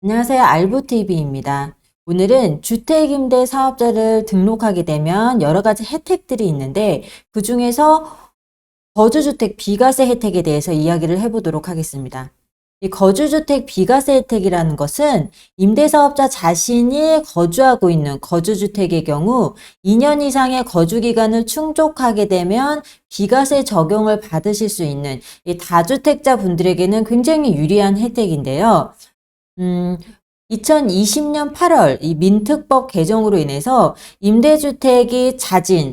안녕하세요. 알부TV입니다. 오늘은 주택임대 사업자를 등록하게 되면 여러 가지 혜택들이 있는데 그 중에서 거주주택 비과세 혜택에 대해서 이야기를 해보도록 하겠습니다. 이 거주주택 비과세 혜택이라는 것은 임대사업자 자신이 거주하고 있는 거주주택의 경우 2년 이상의 거주기간을 충족하게 되면 비과세 적용을 받으실 수 있는 이 다주택자 분들에게는 굉장히 유리한 혜택인데요. 2020년 8월 이 민특법 개정으로 인해서 임대주택이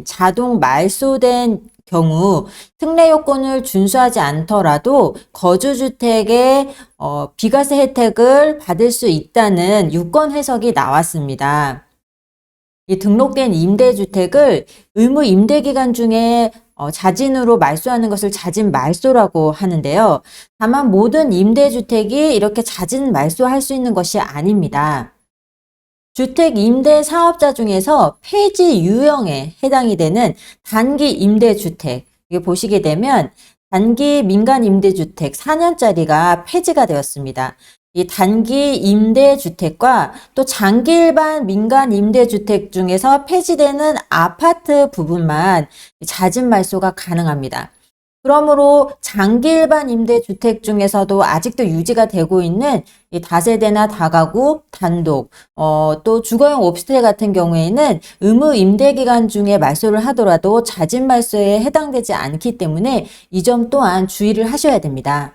자동 말소된 경우 특례 요건을 준수하지 않더라도 거주주택의 비과세 혜택을 받을 수 있다는 유권 해석이 나왔습니다. 이 등록된 임대주택을 의무 임대기간 중에 자진으로 말소하는 것을 자진 말소라고 하는데요. 다만 모든 임대주택이 이렇게 자진 말소할 수 있는 것이 아닙니다. 주택 임대 사업자 중에서 폐지 유형에 해당이 되는 단기 임대주택, 이게 보시게 되면 단기 민간 임대주택 4년짜리가 폐지가 되었습니다. 이 단기 임대주택과 또 장기 일반 민간 임대주택 중에서 폐지되는 아파트 부분만 자진 말소가 가능합니다. 그러므로 장기 일반 임대주택 중에서도 아직도 유지가 되고 있는 이 다세대나 다가구, 단독, 또 주거용 오피스텔 같은 경우에는 의무 임대기간 중에 말소를 하더라도 자진 말소에 해당되지 않기 때문에 이 점 또한 주의를 하셔야 됩니다.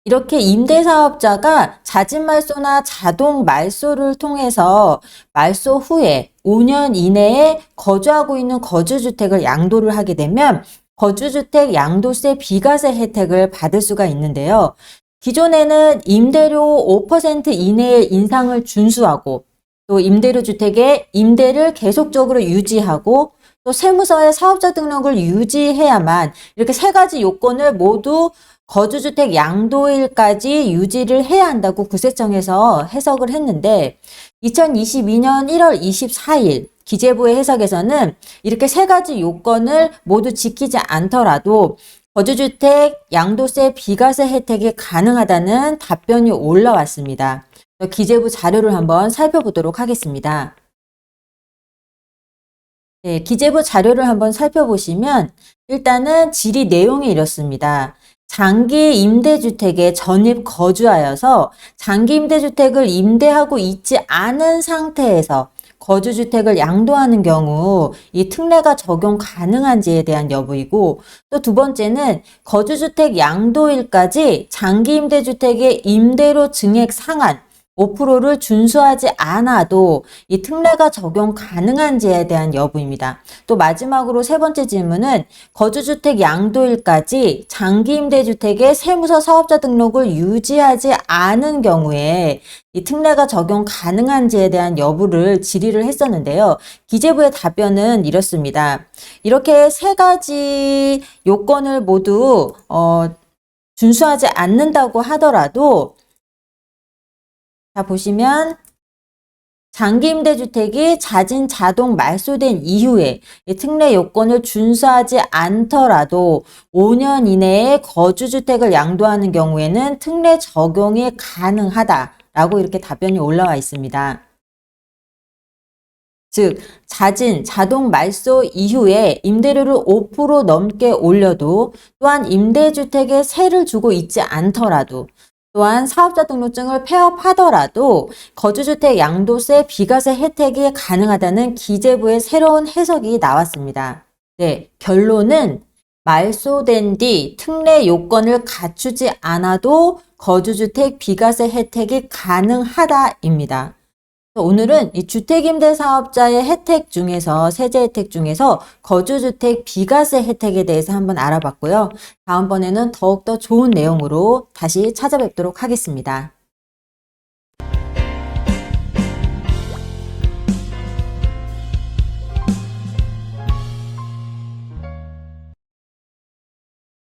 이렇게 임대사업자가 자진 말소나 자동 말소를 통해서 말소 후에 5년 이내에 거주하고 있는 거주주택을 양도를 하게 되면 거주주택 양도세 비과세 혜택을 받을 수가 있는데요. 기존에는 임대료 5% 이내의 인상을 준수하고 또 임대료 주택의 임대를 계속적으로 유지하고 또 세무서에 사업자 등록을 유지해야만 이렇게 세 가지 요건을 모두 거주주택 양도일까지 유지를 해야 한다고 국세청에서 해석을 했는데 2022년 1월 24일 기재부의 해석에서는 이렇게 세 가지 요건을 모두 지키지 않더라도 거주주택 양도세 비과세 혜택이 가능하다는 답변이 올라왔습니다. 기재부 자료를 한번 살펴보도록 하겠습니다. 네, 기재부 자료를 한번 살펴보시면 일단은 질의 내용이 이렇습니다. 장기 임대주택에 전입 거주하여서 장기 임대주택을 임대하고 있지 않은 상태에서 거주주택을 양도하는 경우 이 특례가 적용 가능한지에 대한 여부이고 또 두 번째는 거주주택 양도일까지 장기 임대주택의 임대료 증액 상한 5%를 준수하지 않아도 이 특례가 적용 가능한지에 대한 여부입니다. 또 마지막으로 세 번째 질문은 거주주택 양도일까지 장기 임대주택의 세무서 사업자 등록을 유지하지 않은 경우에 이 특례가 적용 가능한지에 대한 여부를 질의를 했었는데요. 기재부의 답변은 이렇습니다. 이렇게 세 가지 요건을 모두 준수하지 않는다고 하더라도 자, 보시면 장기 임대주택이 자동 말소된 이후에 특례 요건을 준수하지 않더라도 5년 이내에 거주주택을 양도하는 경우에는 특례 적용이 가능하다라고 이렇게 답변이 올라와 있습니다. 즉, 자동 말소 이후에 임대료를 5% 넘게 올려도 또한 임대주택에 세를 주고 있지 않더라도 또한 사업자 등록증을 폐업하더라도 거주주택 양도세 비과세 혜택이 가능하다는 기재부의 새로운 해석이 나왔습니다. 네, 결론은 말소된 뒤 특례 요건을 갖추지 않아도 거주주택 비과세 혜택이 가능하다입니다. 오늘은 이 주택임대사업자의 혜택 중에서 세제 혜택 중에서 거주주택 비과세 혜택에 대해서 한번 알아봤고요. 다음번에는 더욱더 좋은 내용으로 다시 찾아뵙도록 하겠습니다.